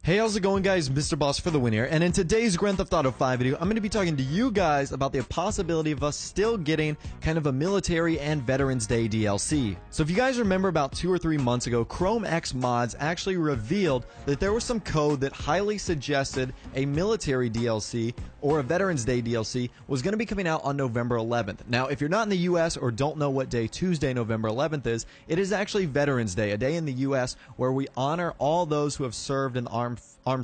Hey, how's it going, guys? Mr. Boss for the win here, and in today's Grand Theft Auto 5 video, I'm going to be talking to you guys about the possibility of us still getting kind of a military and Veterans Day DLC. So if you guys remember, about 2 or 3 months ago, Chrome X Mods actually revealed that there was some code that highly suggested a military DLC or a Veterans Day DLC was going to be coming out on November 11th. Now, if you're not in the US or don't know what day Tuesday, November 11th is, it is actually Veterans Day, a day in the US where we honor all those who have served in the armed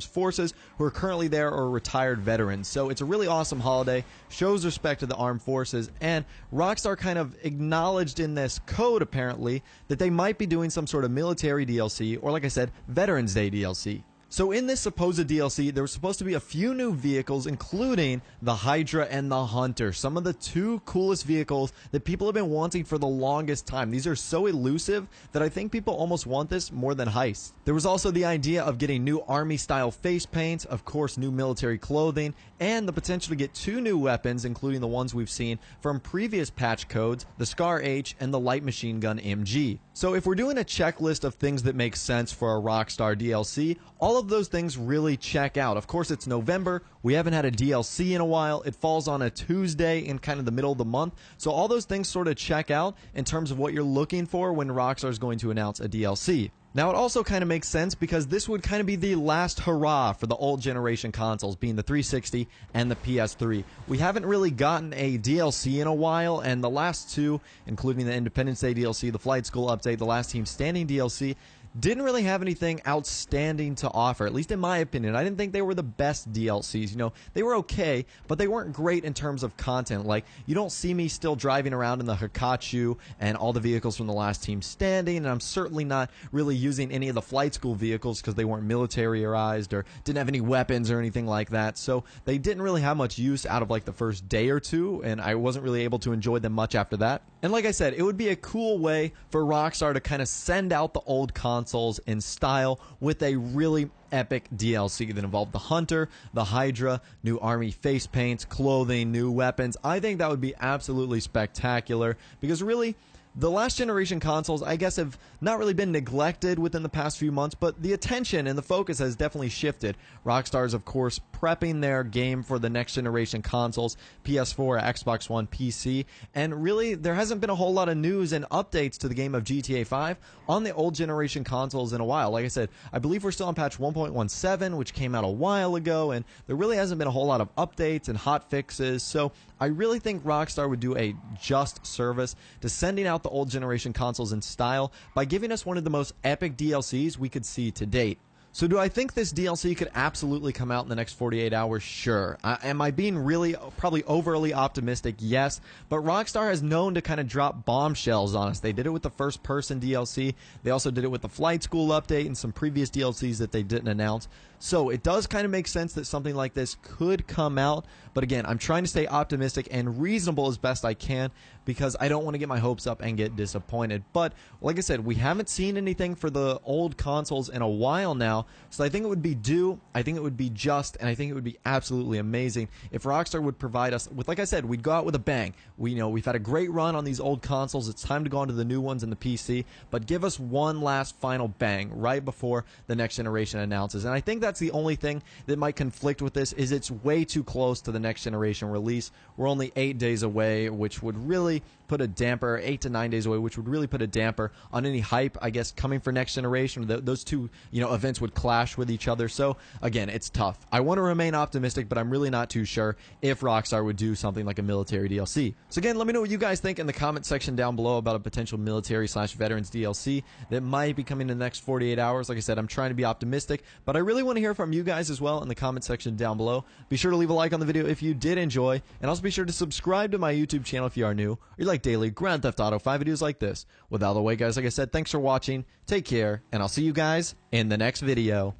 forces who are currently there or retired veterans. So it's a really awesome holiday, shows respect to the armed forces, and Rockstar kind of acknowledged in this code apparently that they might be doing some sort of military DLC or, like I said, Veterans Day DLC. So in this supposed DLC, there was supposed to be a few new vehicles, including the Hydra and the Hunter, some of the two coolest vehicles that people have been wanting for the longest time. These are so elusive that I think people almost want this more than Heist. There was also the idea of getting new army-style face paints, of course new military clothing, and the potential to get 2 new weapons, including the ones we've seen from previous patch codes, the Scar H and the light machine gun MG. So if we're doing a checklist of things that make sense for a Rockstar DLC, all of those things really check out. Of course, it's November. We haven't had a DLC in a while. It falls on a Tuesday in kind of the middle of the month. So all those things sort of check out in terms of what you're looking for when Rockstar is going to announce a DLC. Now, it also kind of makes sense because this would kind of be the last hurrah for the old generation consoles, being the 360 and the PS3. We haven't really gotten a DLC in a while, and the last two, including the Independence Day DLC, the Flight School update, the Last Team Standing DLC, didn't really have anything outstanding to offer, at least in my opinion. I didn't think they were the best DLCs. You know, they were okay, but they weren't great in terms of content. Like, you don't see me still driving around in the Hikachu and all the vehicles from the Last Team Standing, and I'm certainly not really using any of the Flight School vehicles because they weren't militarized or didn't have any weapons or anything like that. So they didn't really have much use out of like the first day or two, and I wasn't really able to enjoy them much after that. And like I said, it would be a cool way for Rockstar to kind of send out the old consoles in style with a really epic DLC that involved the Hunter, the Hydra, new army face paints, clothing, new weapons. I think that would be absolutely spectacular because really, the last generation consoles, I guess, have not really been neglected within the past few months, but the attention and the focus has definitely shifted. Rockstar is, of course, prepping their game for the next generation consoles, PS4, Xbox One, PC, and really, there hasn't been a whole lot of news and updates to the game of GTA 5 on the old generation consoles in a while. Like I said, I believe we're still on patch 1.17, which came out a while ago, and there really hasn't been a whole lot of updates and hot fixes, so I really think Rockstar would do a just service to sending out the old generation consoles in style by giving us one of the most epic DLCs we could see to date. So do I think this DLC could absolutely come out in the next 48 hours? Sure. Am I being really probably overly optimistic? Yes. But Rockstar has known to kind of drop bombshells on us. They did it with the first person DLC. They also did it with the Flight School update and some previous DLCs that they didn't announce. So it does kind of make sense that something like this could come out. But again, I'm trying to stay optimistic and reasonable as best I can because I don't want to get my hopes up and get disappointed. But like I said, we haven't seen anything for the old consoles in a while now. So I think it would be due, I think it would be just, and I think it would be absolutely amazing if Rockstar would provide us with, like I said, we'd go out with a bang. We've had a great run on these old consoles. It's time to go on to the new ones in the PC, but give us one last final bang right before the next generation announces. And I think that's the only thing that might conflict with this is it's way too close to the next generation release. We're only 8 days away, which would really put a damper, 8 to 9 days away, which would really put a damper on any hype, I guess, coming for next generation. Those two, events would clash with each other. So again, it's tough. I want to remain optimistic, but I'm really not too sure if Rockstar would do something like a military DLC. So again, let me know what you guys think in the comment section down below about a potential military/veterans DLC that might be coming in the next 48 hours. Like I said, I'm trying to be optimistic, but I really want to hear from you guys as well in the comment section down below. Be sure to leave a like on the video if you did enjoy, and also be sure to subscribe to my YouTube channel if you are new, or you like daily Grand Theft Auto 5 videos like this. With out of the way, guys, like I said, thanks for watching, take care, and I'll see you guys in the next video.